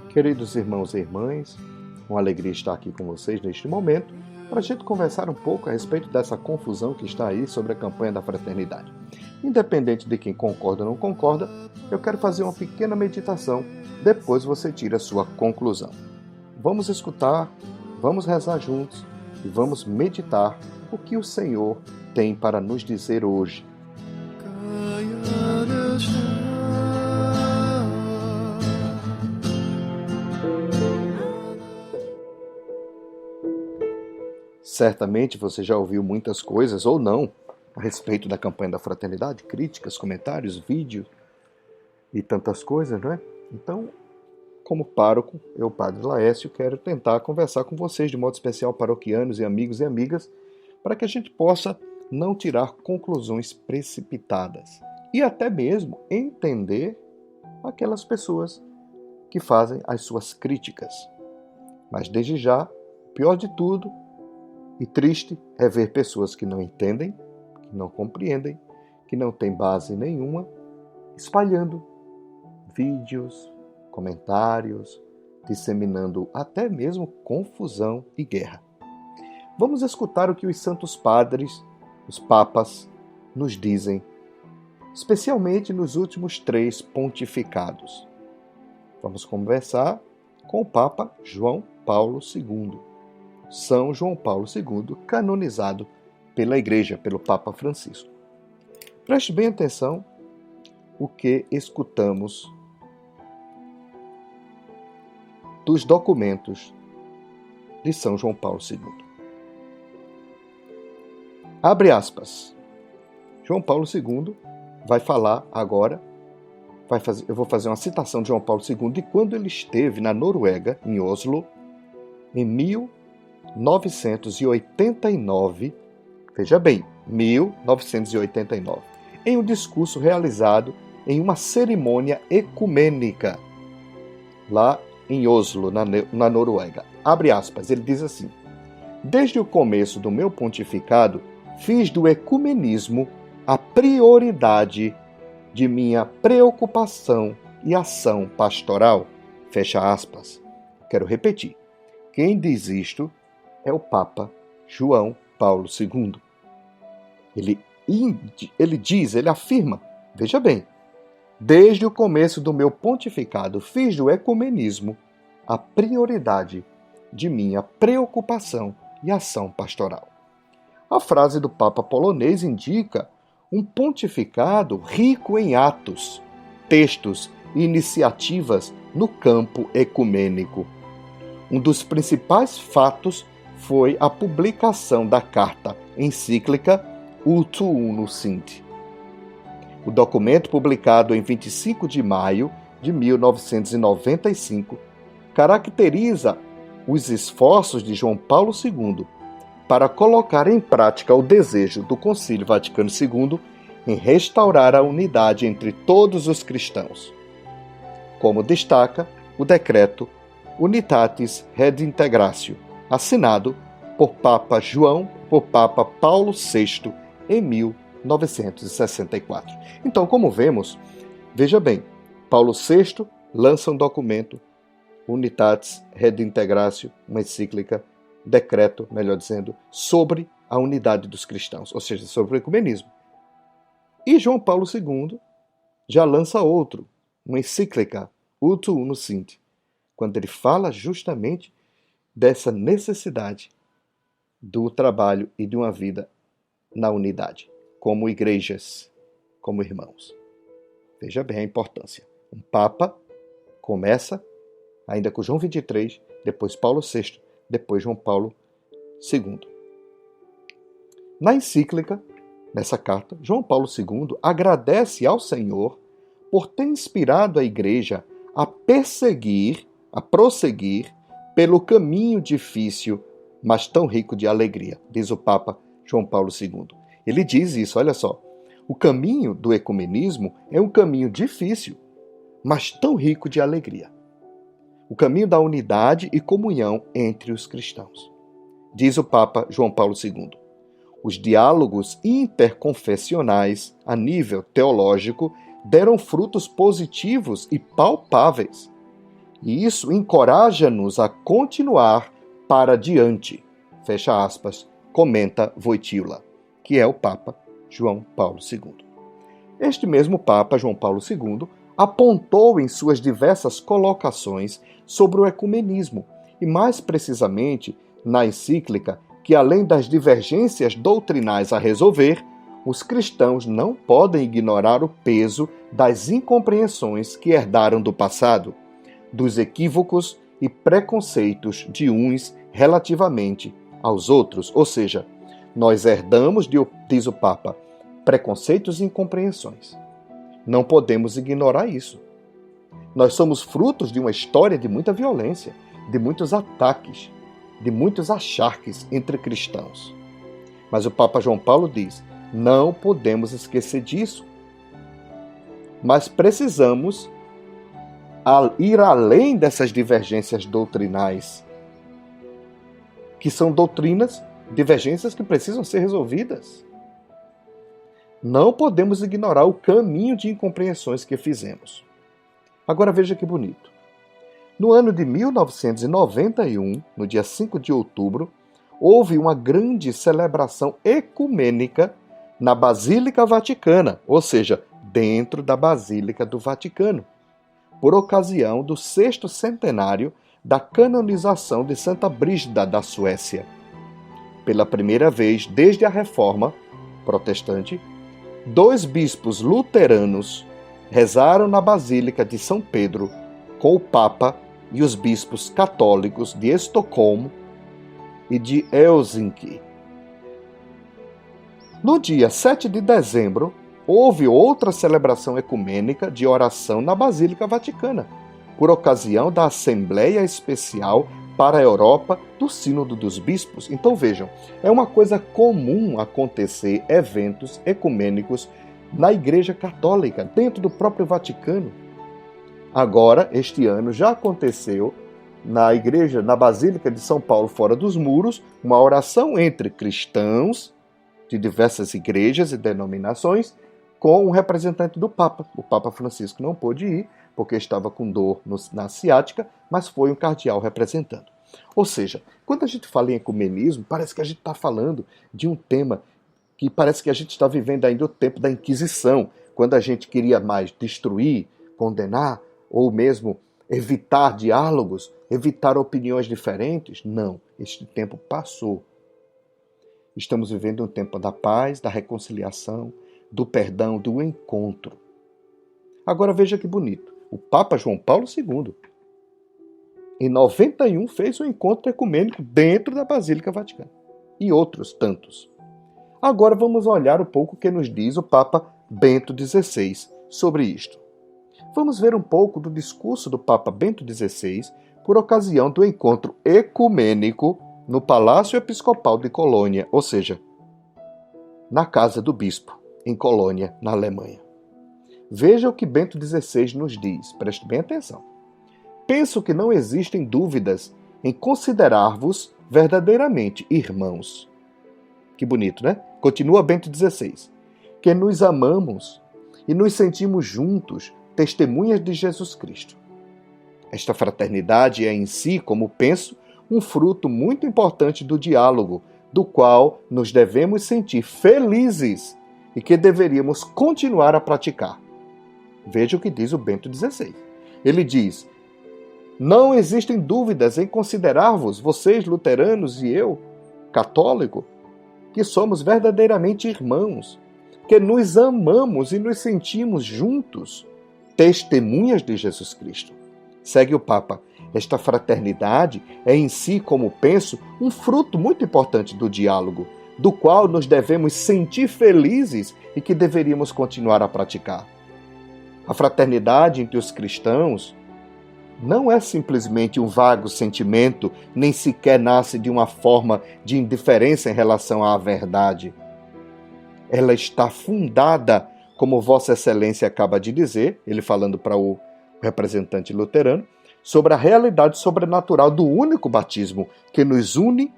Queridos irmãos e irmãs, uma alegria estar aqui com vocês neste momento para a gente conversar um pouco a respeito dessa confusão que está aí sobre a campanha da fraternidade. Independente de quem concorda ou não concorda, eu quero fazer uma pequena meditação, depois você tira a sua conclusão. Vamos escutar, vamos rezar juntos e vamos meditar o que o Senhor tem para nos dizer hoje. Certamente você já ouviu muitas coisas, ou não, a respeito da campanha da fraternidade, críticas, comentários, vídeos e tantas coisas, não é? Então, como pároco, eu, Padre Laércio, quero tentar conversar com vocês, de modo especial paroquianos e amigos e amigas, para que a gente possa não tirar conclusões precipitadas e até mesmo entender aquelas pessoas que fazem as suas críticas. Mas desde já, pior de tudo, e triste é ver pessoas que não entendem, que não compreendem, que não têm base nenhuma, espalhando vídeos, comentários, disseminando até mesmo confusão e guerra. Vamos escutar o que os santos padres, os papas, nos dizem, especialmente nos últimos 3 pontificados. Vamos conversar com o Papa João Paulo II. São João Paulo II, canonizado pela Igreja, pelo Papa Francisco. Preste bem atenção o que escutamos dos documentos de São João Paulo II. Abre aspas. João Paulo II vai falar agora, eu vou fazer uma citação de João Paulo II de quando ele esteve na Noruega, em Oslo, em 1989, veja bem, 1989, em um discurso realizado em uma cerimônia ecumênica, lá em Oslo, na Noruega. Abre aspas, ele diz assim: desde o começo do meu pontificado, fiz do ecumenismo a prioridade de minha preocupação e ação pastoral. Fecha aspas. Quero repetir. Quem diz isto é o Papa João Paulo II. Ele afirma, veja bem, desde o começo do meu pontificado fiz do ecumenismo a prioridade de minha preocupação e ação pastoral. A frase do Papa polonês indica um pontificado rico em atos, textos e iniciativas no campo ecumênico. Um dos principais fatos foi a publicação da carta encíclica Ut Unum Sint. O documento, publicado em 25 de maio de 1995, caracteriza os esforços de João Paulo II para colocar em prática o desejo do Concílio Vaticano II em restaurar a unidade entre todos os cristãos. Como destaca o decreto Unitatis Redintegratio, assinado por Papa Paulo VI em 1964. Então, como vemos, veja bem, Paulo VI lança um documento, Unitatis Redintegratio, uma encíclica, decreto, melhor dizendo, sobre a unidade dos cristãos, ou seja, sobre o ecumenismo. E João Paulo II já lança outro, uma encíclica, Ut Unum Sint, quando ele fala justamente dessa necessidade do trabalho e de uma vida na unidade, como igrejas, como irmãos. Veja bem a importância. Um Papa começa ainda com João XXIII, depois Paulo VI, depois João Paulo II. Na encíclica, nessa carta, João Paulo II agradece ao Senhor por ter inspirado a Igreja a prosseguir pelo caminho difícil, mas tão rico de alegria, diz o Papa João Paulo II. Ele diz isso, olha só, o caminho do ecumenismo é um caminho difícil, mas tão rico de alegria. O caminho da unidade e comunhão entre os cristãos. Diz o Papa João Paulo II. Os diálogos interconfessionais a nível teológico deram frutos positivos e palpáveis. E isso encoraja-nos a continuar para diante, fecha aspas, comenta Wojtyła, que é o Papa João Paulo II. Este mesmo Papa, João Paulo II, apontou em suas diversas colocações sobre o ecumenismo, e mais precisamente na encíclica que, além das divergências doutrinais a resolver, os cristãos não podem ignorar o peso das incompreensões que herdaram do passado, dos equívocos e preconceitos de uns relativamente aos outros. Ou seja, nós herdamos, diz o Papa, preconceitos e incompreensões. Não podemos ignorar isso. Nós somos frutos de uma história de muita violência, de muitos ataques, de muitos acharques entre cristãos. Mas o Papa João Paulo diz, não podemos esquecer disso. Mas precisamos ir além dessas divergências doutrinais, que são divergências que precisam ser resolvidas. Não podemos ignorar o caminho de incompreensões que fizemos. Agora veja que bonito. No ano de 1991, no dia 5 de outubro, houve uma grande celebração ecumênica na Basílica Vaticana, ou seja, dentro da Basílica do Vaticano, por ocasião do 6º centenário da canonização de Santa Brígida da Suécia. Pela primeira vez desde a Reforma protestante, 2 bispos luteranos rezaram na Basílica de São Pedro com o Papa e os bispos católicos de Estocolmo e de Helsinki. No dia 7 de dezembro, houve outra celebração ecumênica de oração na Basílica Vaticana, por ocasião da Assembleia Especial para a Europa do Sínodo dos Bispos. Então vejam, é uma coisa comum acontecer eventos ecumênicos na Igreja Católica, dentro do próprio Vaticano. Agora, este ano, já aconteceu na Basílica de São Paulo, fora dos muros, uma oração entre cristãos de diversas igrejas e denominações com um representante do Papa. O Papa Francisco não pôde ir, porque estava com dor na ciática, mas foi um cardeal representando. Ou seja, quando a gente fala em ecumenismo, parece que a gente está falando de um tema que parece que a gente está vivendo ainda o tempo da Inquisição, quando a gente queria mais destruir, condenar, ou mesmo evitar diálogos, evitar opiniões diferentes. Não, este tempo passou. Estamos vivendo um tempo da paz, da reconciliação, do perdão, do encontro. Agora veja que bonito. O Papa João Paulo II, em 91, fez um encontro ecumênico dentro da Basílica Vaticana. E outros tantos. Agora vamos olhar um pouco o que nos diz o Papa Bento XVI sobre isto. Vamos ver um pouco do discurso do Papa Bento XVI por ocasião do encontro ecumênico no Palácio Episcopal de Colônia, ou seja, na casa do bispo, em Colônia, na Alemanha. Veja o que Bento XVI nos diz, preste bem atenção. Penso que não existem dúvidas em considerar-vos verdadeiramente irmãos. Que bonito, né? Continua Bento XVI. Que nos amamos e nos sentimos juntos, testemunhas de Jesus Cristo. Esta fraternidade é em si, como penso, um fruto muito importante do diálogo, do qual nos devemos sentir felizes e que deveríamos continuar a praticar. Veja o que diz o Bento XVI. Ele diz, não existem dúvidas em considerar-vos, vocês luteranos e eu, católico, que somos verdadeiramente irmãos, que nos amamos e nos sentimos juntos, testemunhas de Jesus Cristo. Segue o Papa. Esta fraternidade é em si, como penso, um fruto muito importante do diálogo, do qual nos devemos sentir felizes e que deveríamos continuar a praticar. A fraternidade entre os cristãos não é simplesmente um vago sentimento, nem sequer nasce de uma forma de indiferença em relação à verdade. Ela está fundada, como Vossa Excelência acaba de dizer, ele falando para o representante luterano, sobre a realidade sobrenatural do único batismo que nos une,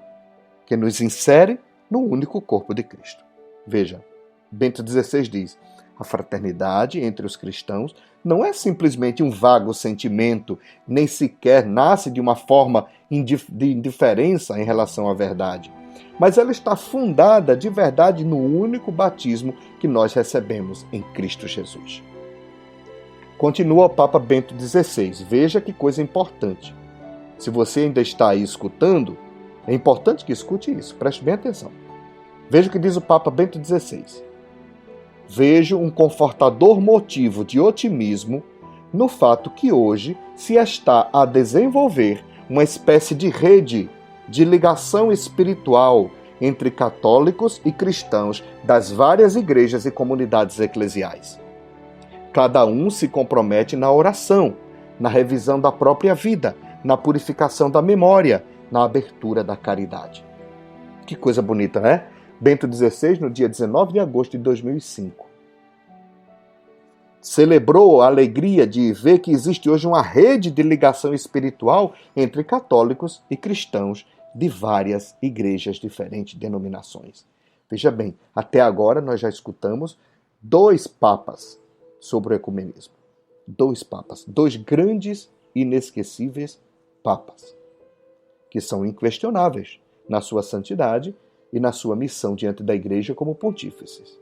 que nos insere no único corpo de Cristo. Veja, Bento XVI diz, A fraternidade entre os cristãos não é simplesmente um vago sentimento, nem sequer nasce de uma forma de indiferença em relação à verdade, mas ela está fundada de verdade no único batismo que nós recebemos em Cristo Jesus. Continua o Papa Bento XVI. Veja que coisa importante. Se você ainda está aí escutando, é importante que escute isso. Preste bem atenção. Veja o que diz o Papa Bento XVI. Vejo um confortador motivo de otimismo no fato que hoje se está a desenvolver uma espécie de rede de ligação espiritual entre católicos e cristãos das várias igrejas e comunidades eclesiais. Cada um se compromete na oração, na revisão da própria vida, na purificação da memória, na abertura da caridade. Que coisa bonita, né? Bento XVI, no dia 19 de agosto de 2005. Celebrou a alegria de ver que existe hoje uma rede de ligação espiritual entre católicos e cristãos de várias igrejas, diferentes denominações. Veja bem, até agora nós já escutamos 2 papas sobre o ecumenismo. 2 papas, 2 grandes, inesquecíveis papas, que são inquestionáveis na sua santidade e na sua missão diante da igreja como pontífices.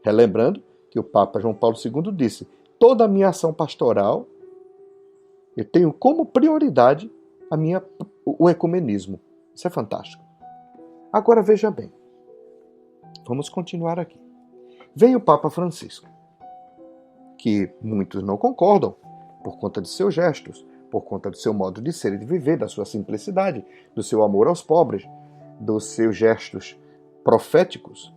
Relembrando que o Papa João Paulo II disse: toda a minha ação pastoral, eu tenho como prioridade o ecumenismo. Isso é fantástico. Agora veja bem, vamos continuar aqui. Vem o Papa Francisco, que muitos não concordam por conta de seus gestos, por conta do seu modo de ser e de viver, da sua simplicidade, do seu amor aos pobres, dos seus gestos proféticos.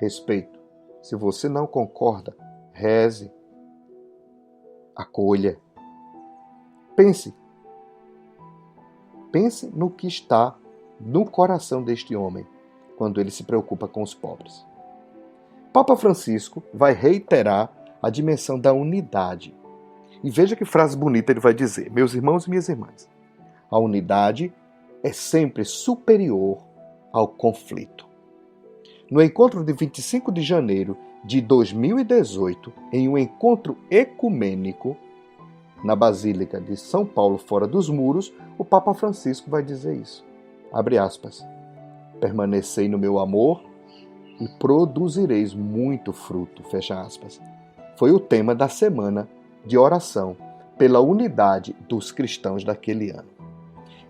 Respeito. Se você não concorda, reze, acolha. Pense no que está no coração deste homem quando ele se preocupa com os pobres. Papa Francisco vai reiterar a dimensão da unidade. E veja que frase bonita ele vai dizer: meus irmãos e minhas irmãs, a unidade é sempre superior ao conflito. No encontro de 25 de janeiro de 2018, em um encontro ecumênico na Basílica de São Paulo, fora dos muros, o Papa Francisco vai dizer isso. Abre aspas. Permanecei no meu amor e produzireis muito fruto. Fecha aspas. Foi o tema da semana de oração pela unidade dos cristãos daquele ano.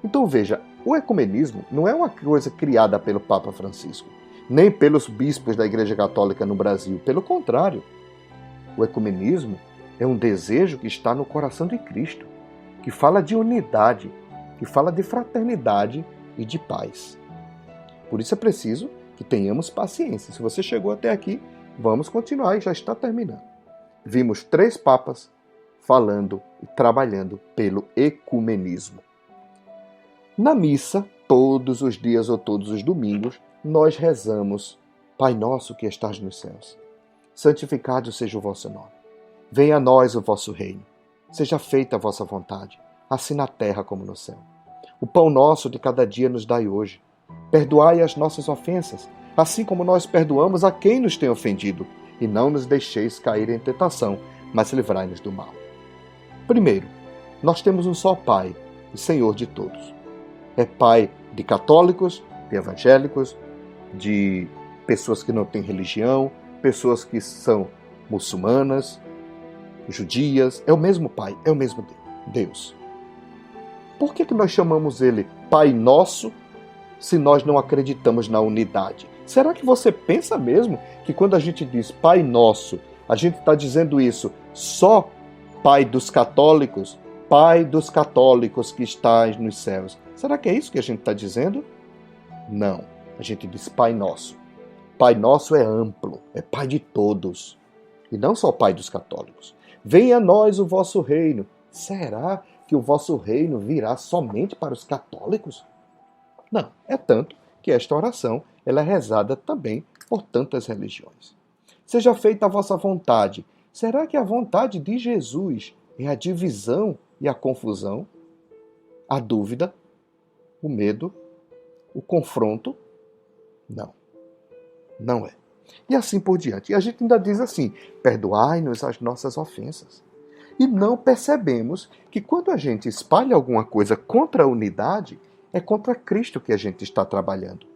Então veja, o ecumenismo não é uma coisa criada pelo Papa Francisco, nem pelos bispos da Igreja Católica no Brasil. Pelo contrário, o ecumenismo é um desejo que está no coração de Cristo, que fala de unidade, que fala de fraternidade e de paz. Por isso é preciso que tenhamos paciência. Se você chegou até aqui, vamos continuar e já está terminando. Vimos 3 papas falando e trabalhando pelo ecumenismo. Na missa, todos os dias ou todos os domingos, nós rezamos: Pai nosso que estás nos céus, santificado seja o vosso nome. Venha a nós o vosso reino. Seja feita a vossa vontade, assim na terra como no céu. O pão nosso de cada dia nos dai hoje. Perdoai as nossas ofensas, assim como nós perdoamos a quem nos tem ofendido. E não nos deixeis cair em tentação, mas livrai-nos do mal. Primeiro, nós temos um só Pai e Senhor de todos. É Pai de católicos, de evangélicos, de pessoas que não têm religião, pessoas que são muçulmanas, judias. É o mesmo Pai, é o mesmo Deus. Por que nós chamamos Ele Pai Nosso se nós não acreditamos na unidade? Será que você pensa mesmo que quando a gente diz Pai Nosso, a gente está dizendo isso só Pai dos católicos? Pai dos católicos que estás nos céus. Será que é isso que a gente está dizendo? Não. A gente diz Pai Nosso. Pai Nosso é amplo, é Pai de todos. E não só Pai dos católicos. Venha a nós o vosso reino. Será que o vosso reino virá somente para os católicos? Não. É tanto que esta oração ela é rezada também por tantas religiões. Seja feita a vossa vontade. Será que a vontade de Jesus é a divisão e a confusão, a dúvida, o medo, o confronto? Não, não é. E assim por diante. E a gente ainda diz assim: perdoai-nos as nossas ofensas. E não percebemos que quando a gente espalha alguma coisa contra a unidade, é contra Cristo que a gente está trabalhando.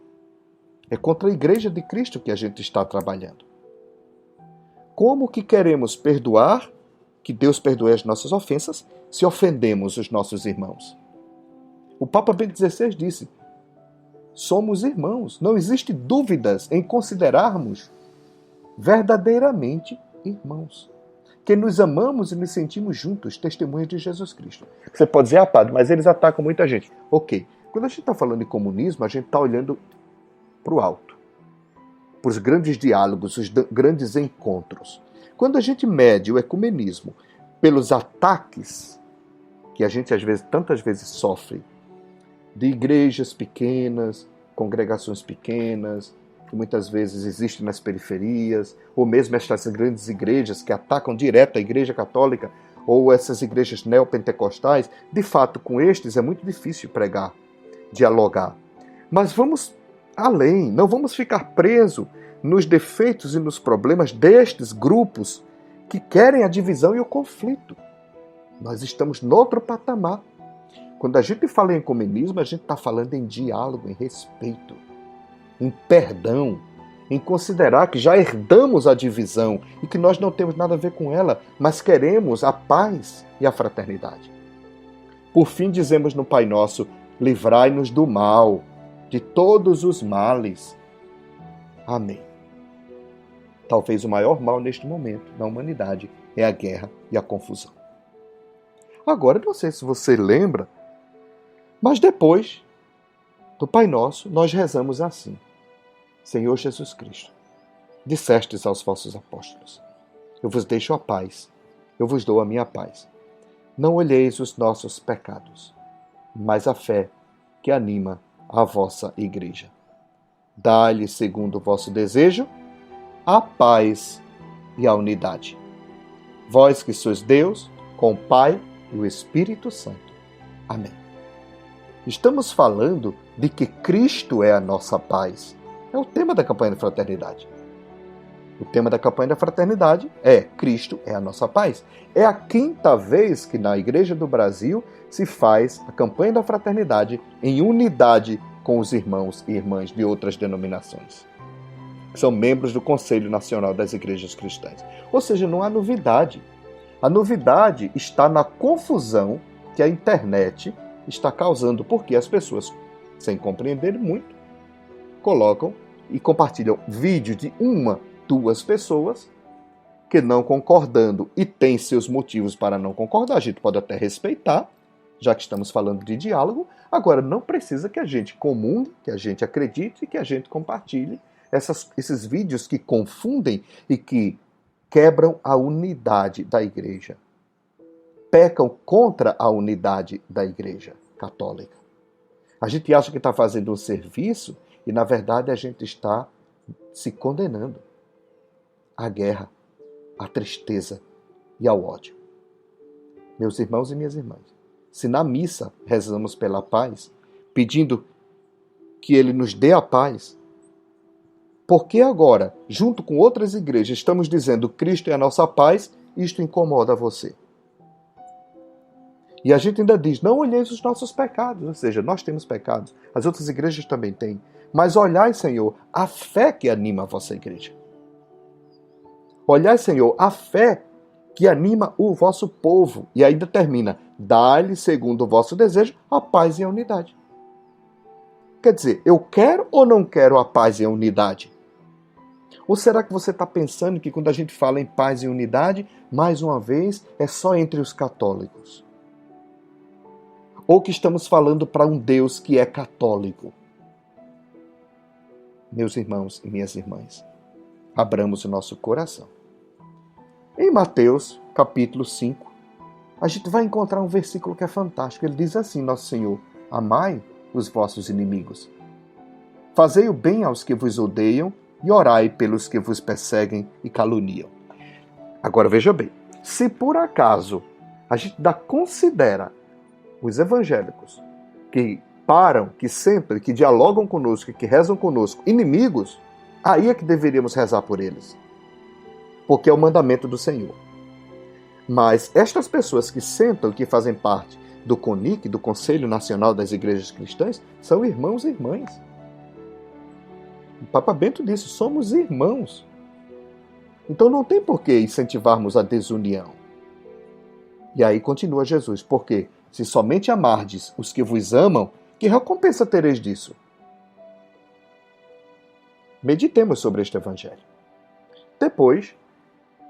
É contra a igreja de Cristo que a gente está trabalhando. Como que queremos perdoar, que Deus perdoe as nossas ofensas, se ofendemos os nossos irmãos? O Papa Bento XVI disse: somos irmãos. Não existe dúvidas em considerarmos verdadeiramente irmãos. Que nos amamos e nos sentimos juntos, testemunhas de Jesus Cristo. Você pode dizer, padre, mas eles atacam muita gente. Ok. Quando a gente está falando de comunismo, a gente está olhando para o alto, para os grandes diálogos, os grandes encontros. Quando a gente mede o ecumenismo pelos ataques que a gente tantas vezes sofre de igrejas pequenas, congregações pequenas, que muitas vezes existem nas periferias, ou mesmo estas grandes igrejas que atacam direto a Igreja Católica, ou essas igrejas neopentecostais, de fato, com estes é muito difícil pregar, dialogar. Mas vamos além, não vamos ficar presos nos defeitos e nos problemas destes grupos que querem a divisão e o conflito. Nós estamos noutro patamar. Quando a gente fala em ecumenismo, a gente está falando em diálogo, em respeito, em perdão, em considerar que já herdamos a divisão e que nós não temos nada a ver com ela, mas queremos a paz e a fraternidade. Por fim, dizemos no Pai Nosso: livrai-nos do mal, de todos os males. Amém. Talvez o maior mal neste momento na humanidade é a guerra e a confusão. Agora, não sei se você lembra, mas depois do Pai Nosso, nós rezamos assim: Senhor Jesus Cristo, dissestes aos vossos apóstolos: eu vos deixo a paz, eu vos dou a minha paz. Não olheis os nossos pecados, mas a fé que anima a vossa igreja. Dai-lhe, segundo o vosso desejo, a paz e a unidade. Vós que sois Deus, com o Pai e o Espírito Santo. Amém. Estamos falando de que Cristo é a nossa paz. É o tema da campanha da fraternidade. O tema da campanha da fraternidade é Cristo é a nossa paz. É a 5ª vez que na Igreja do Brasil se faz a campanha da fraternidade em unidade com os irmãos e irmãs de outras denominações, que são membros do Conselho Nacional das Igrejas Cristãs. Ou seja, não há novidade. A novidade está na confusão que a internet está causando, porque as pessoas, sem compreender muito, colocam e compartilham vídeo de 1, 2 pessoas que não concordando e têm seus motivos para não concordar. A gente pode até respeitar, já que estamos falando de diálogo. Agora, não precisa que a gente comungue, que a gente acredite e que a gente compartilhe esses vídeos que confundem e que quebram a unidade da igreja. Pecam contra a unidade da igreja católica. A gente acha que está fazendo um serviço e, na verdade, a gente está se condenando à guerra, à tristeza e ao ódio. Meus irmãos e minhas irmãs, se na missa rezamos pela paz, pedindo que Ele nos dê a paz, por que agora, junto com outras igrejas, estamos dizendo Cristo é a nossa paz, isto incomoda você? E a gente ainda diz, não olheis os nossos pecados, ou seja, nós temos pecados, as outras igrejas também têm, mas olhai, Senhor, a fé que anima a vossa igreja. Olhai, Senhor, a fé que anima o vosso povo. E ainda termina, dai-lhe, segundo o vosso desejo, a paz e a unidade. Quer dizer, eu quero ou não quero a paz e a unidade? Ou será que você está pensando que quando a gente fala em paz e unidade, mais uma vez, é só entre os católicos? Ou que estamos falando para um Deus que é católico? Meus irmãos e minhas irmãs, abramos o nosso coração. Em Mateus, capítulo 5, a gente vai encontrar um versículo que é fantástico. Ele diz assim, nosso Senhor: amai os vossos inimigos. Fazei o bem aos que vos odeiam e orai pelos que vos perseguem e caluniam. Agora veja bem, se por acaso a gente considera os evangélicos que param, que sempre, que dialogam conosco, que rezam conosco, inimigos, Aí é que deveríamos rezar por eles, porque é o mandamento do Senhor. Mas estas pessoas que sentam, que fazem parte do CONIC, do Conselho Nacional das Igrejas Cristãs, são irmãos e irmãs. O Papa Bento disse, somos irmãos. Então não tem por que incentivarmos a desunião. E aí continua Jesus, porque se somente amardes os que vos amam, que recompensa tereis disso? Meditemos sobre este evangelho. Depois,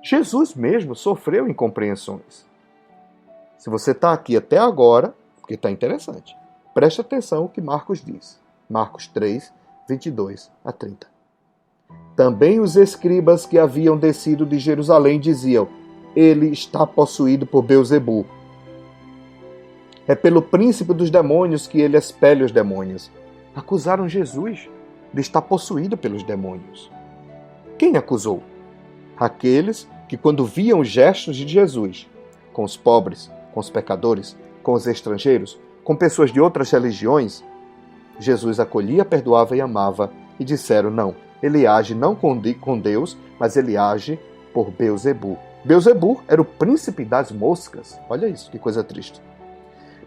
Jesus mesmo sofreu incompreensões. Se você está aqui até agora, porque está interessante, preste atenção no que Marcos diz. Marcos 3, 22 a 30. Também os escribas que haviam descido de Jerusalém diziam, ele está possuído por Beelzebu. É pelo príncipe dos demônios que ele expele os demônios. Acusaram Jesus de estar possuído pelos demônios. Quem acusou? Aqueles que, quando viam os gestos de Jesus, com os pobres, com os pecadores, com os estrangeiros, com pessoas de outras religiões, Jesus acolhia, perdoava e amava, e disseram, não, ele age não com Deus, mas ele age por Beelzebu. Beelzebu era o príncipe das moscas. Olha isso, que coisa triste.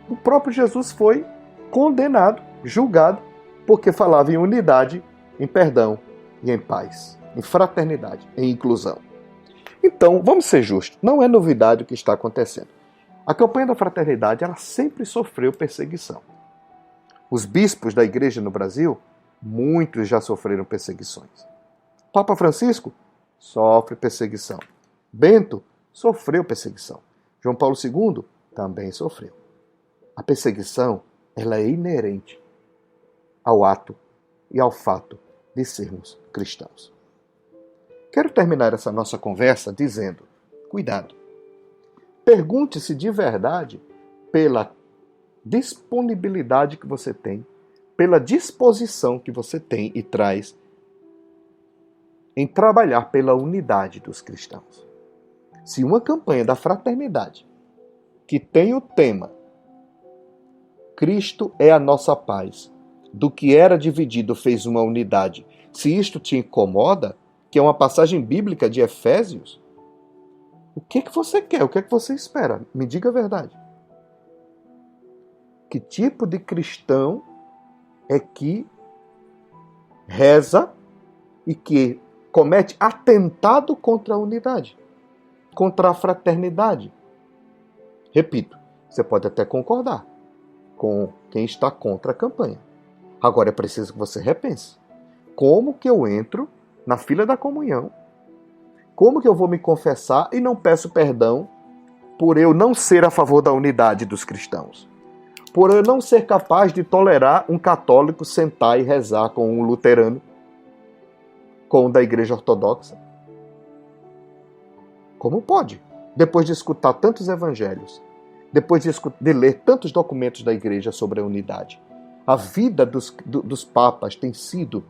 O próprio Jesus foi condenado, julgado, porque falava em unidade, em perdão e em paz, em fraternidade, em inclusão. Então, vamos ser justos, não é novidade o que está acontecendo. A campanha da fraternidade, ela sempre sofreu perseguição. Os bispos da igreja no Brasil, muitos já sofreram perseguições. Papa Francisco sofre perseguição. Bento sofreu perseguição. João Paulo II também sofreu. A perseguição, ela é inerente ao ato e ao fato de sermos cristãos. Quero terminar essa nossa conversa dizendo, cuidado. Pergunte-se de verdade pela disponibilidade que você tem, pela disposição que você tem e traz em trabalhar pela unidade dos cristãos. Se uma campanha da fraternidade que tem o tema Cristo é a nossa paz, do que era dividido fez uma unidade, se isto te incomoda, que é uma passagem bíblica de Efésios, o que você quer? O que você espera? Me diga a verdade. Que tipo de cristão é que reza e que comete atentado contra a unidade, contra a fraternidade? Repito, você pode até concordar com quem está contra a campanha. Agora é preciso que você repense. Como que eu entro na fila da comunhão? Como que eu vou me confessar e não peço perdão por eu não ser a favor da unidade dos cristãos? Por eu não ser capaz de tolerar um católico sentar e rezar com um luterano, com um da igreja ortodoxa? Como pode? Depois de escutar tantos evangelhos, depois de ler tantos documentos da igreja sobre a unidade, a vida dos papas tem sido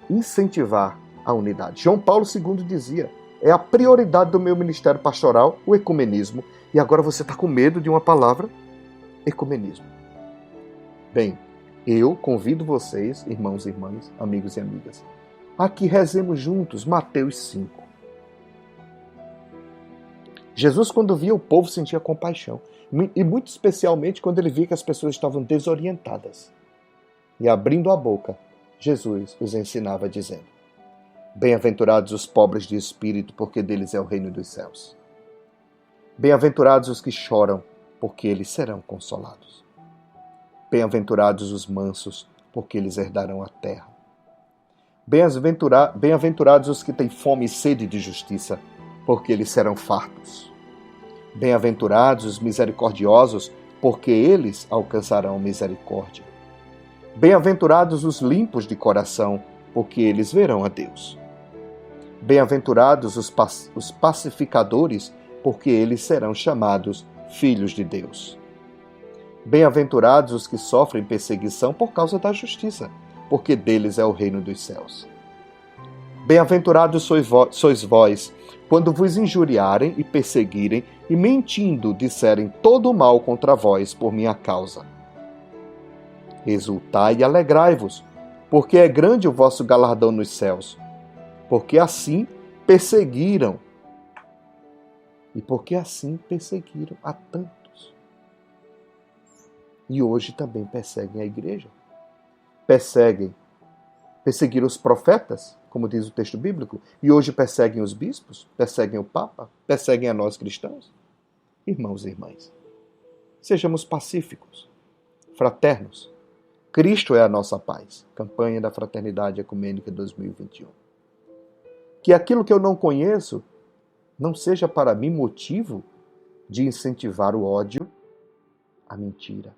incentivar a unidade. João Paulo II dizia, é a prioridade do meu ministério pastoral, o ecumenismo. E agora você está com medo de uma palavra? Ecumenismo. Bem, eu convido vocês, irmãos e irmãs, amigos e amigas, a que rezemos juntos Mateus 5. Jesus, quando via o povo, sentia compaixão. E muito especialmente quando ele via que as pessoas estavam desorientadas. E abrindo a boca, Jesus os ensinava dizendo, bem-aventurados os pobres de espírito, porque deles é o reino dos céus. Bem-aventurados os que choram, porque eles serão consolados. Bem-aventurados os mansos, porque eles herdarão a terra. Bem-aventurados os que têm fome e sede de justiça, porque eles serão fartos. Bem-aventurados os misericordiosos, porque eles alcançarão misericórdia. Bem-aventurados os limpos de coração, porque eles verão a Deus. Bem-aventurados os pacificadores, porque eles serão chamados filhos de Deus. Bem-aventurados os que sofrem perseguição por causa da justiça, porque deles é o reino dos céus. Bem-aventurados sois vós, quando vos injuriarem e perseguirem, e mentindo disserem todo o mal contra vós por minha causa. Exultai e alegrai-vos, porque é grande o vosso galardão nos céus, porque assim perseguiram, e porque assim perseguiram a tantos. E hoje também perseguem a igreja. Perseguiram os profetas, como diz o texto bíblico, e hoje perseguem os bispos, perseguem o Papa, perseguem a nós cristãos. Irmãos e irmãs, sejamos pacíficos, fraternos. Cristo é a nossa paz. Campanha da Fraternidade Ecumênica 2021. Que aquilo que eu não conheço não seja para mim motivo de incentivar o ódio, a mentira,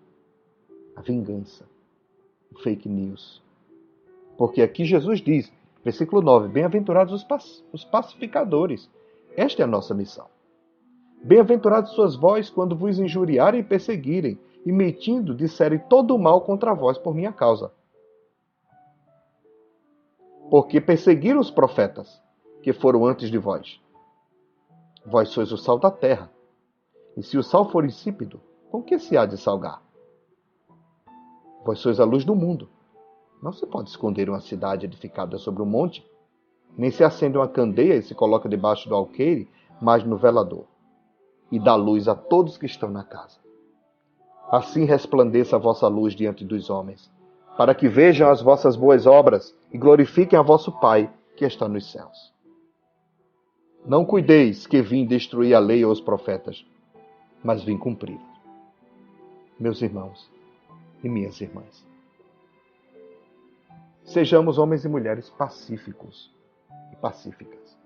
a vingança, o fake news. Porque aqui Jesus diz, versículo 9, bem-aventurados os pacificadores. Esta é a nossa missão. Bem-aventurados sois vós quando vos injuriarem e perseguirem, e mentindo disserem todo o mal contra vós por minha causa. Porque perseguiram os profetas que foram antes de vós. Vós sois o sal da terra. E se o sal for insípido, com que se há de salgar? Vós sois a luz do mundo. Não se pode esconder uma cidade edificada sobre um monte, nem se acende uma candeia e se coloca debaixo do alqueire, mas no velador, e dá luz a todos que estão na casa. Assim resplandeça a vossa luz diante dos homens, para que vejam as vossas boas obras e glorifiquem a vosso Pai que está nos céus. Não cuideis que vim destruir a lei ou os profetas, mas vim cumpri-la. Meus irmãos e minhas irmãs, sejamos homens e mulheres pacíficos e pacíficas.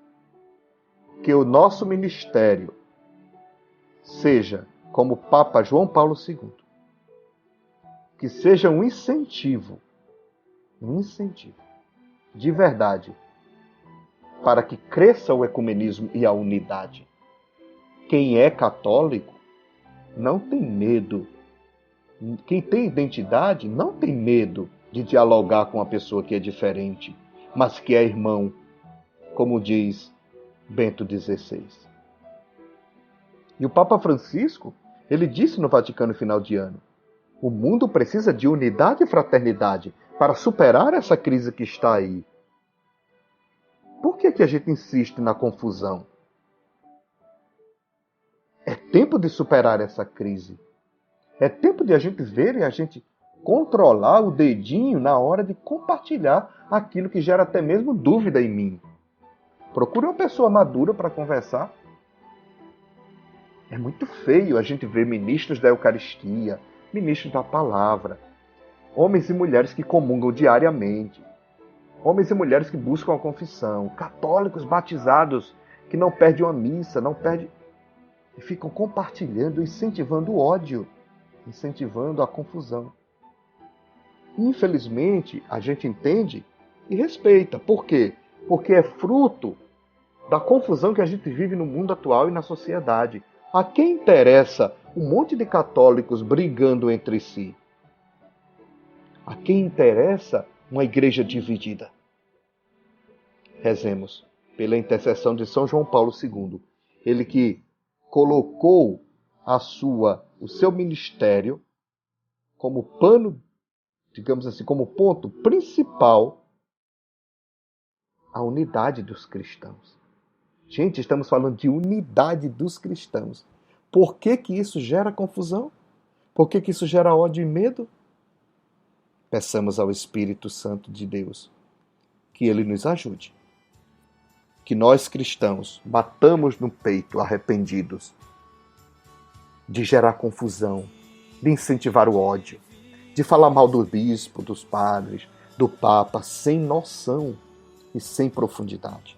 Que o nosso ministério seja como o Papa João Paulo II, que seja um incentivo de verdade para que cresça o ecumenismo e a unidade. Quem é católico não tem medo. Quem tem identidade não tem medo de dialogar com uma pessoa que é diferente, mas que é irmão, como diz Bento XVI. E o Papa Francisco, ele disse no Vaticano final de ano, o mundo precisa de unidade e fraternidade para superar essa crise que está aí. Por que a gente insiste na confusão? É tempo de superar essa crise. É tempo de a gente ver e a gente controlar o dedinho na hora de compartilhar aquilo que gera até mesmo dúvida em mim. Procure uma pessoa madura para conversar. É muito feio a gente ver ministros da Eucaristia, ministros da Palavra, homens e mulheres que comungam diariamente, homens e mulheres que buscam a confissão, católicos batizados que não perdem uma missa, e ficam compartilhando, incentivando o ódio, incentivando a confusão. Infelizmente, a gente entende e respeita. Por quê? Porque é fruto da confusão que a gente vive no mundo atual e na sociedade. A quem interessa um monte de católicos brigando entre si? A quem interessa uma igreja dividida? Rezemos pela intercessão de São João Paulo II. Ele que colocou o seu ministério como pano, digamos assim, como ponto principal a unidade dos cristãos. Gente, estamos falando de unidade dos cristãos. Por que isso gera confusão? Por que isso gera ódio e medo? Peçamos ao Espírito Santo de Deus que Ele nos ajude. Que nós cristãos batamos no peito arrependidos de gerar confusão, de incentivar o ódio, de falar mal do bispo, dos padres, do Papa, sem noção e sem profundidade.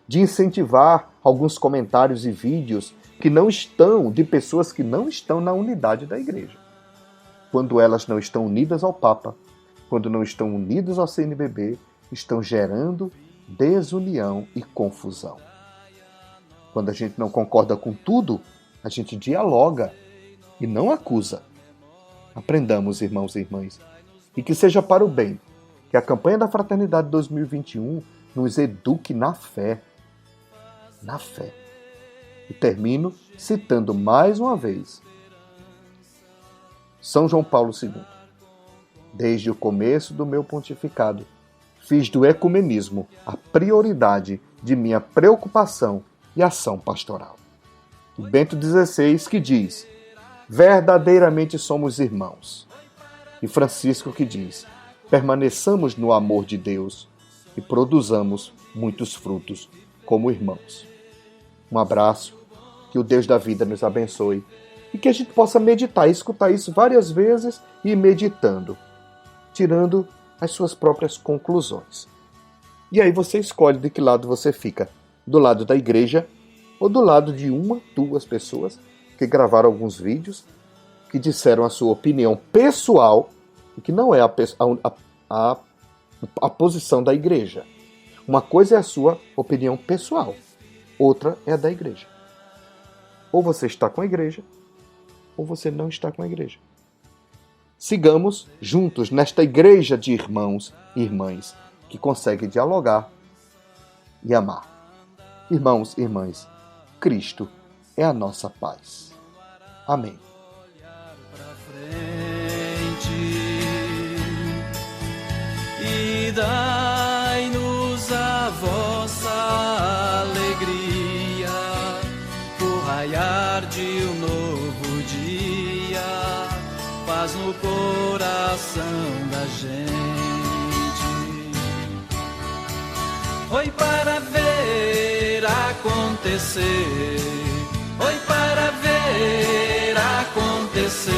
De incentivar alguns comentários e vídeos que não estão, de pessoas que não estão na unidade da igreja. Quando elas não estão unidas ao Papa, quando não estão unidas ao CNBB, estão gerando desunião e confusão. Quando a gente não concorda com tudo, a gente dialoga e não acusa. Aprendamos, irmãos e irmãs, e que seja para o bem, que a campanha da Fraternidade 2021 nos eduque na fé. Na fé. E termino citando mais uma vez São João Paulo II. Desde o começo do meu pontificado, fiz do ecumenismo a prioridade de minha preocupação e ação pastoral. E Bento XVI que diz: verdadeiramente somos irmãos. E Francisco que diz: permaneçamos no amor de Deus e produzamos muitos frutos como irmãos. Um abraço, que o Deus da vida nos abençoe e que a gente possa meditar e escutar isso várias vezes e ir meditando, tirando as suas próprias conclusões. E aí você escolhe de que lado você fica, do lado da igreja ou do lado de uma, duas pessoas que gravaram alguns vídeos, que disseram a sua opinião pessoal e que não é a posição da igreja. Uma coisa é a sua opinião pessoal, outra é a da igreja. Ou você está com a igreja, ou você não está com a igreja. Sigamos juntos nesta igreja de irmãos e irmãs que conseguem dialogar e amar. Irmãos e irmãs, Cristo é a nossa paz. Amém. E dai-nos a vossa alegria, por raiar de um novo dia, paz no coração da gente. Oi, para ver acontecer, oi, para ver acontecer,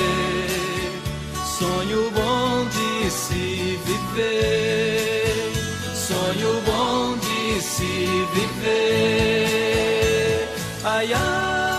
sonho bom de se viver, sonho bom de se viver. Ai, ai.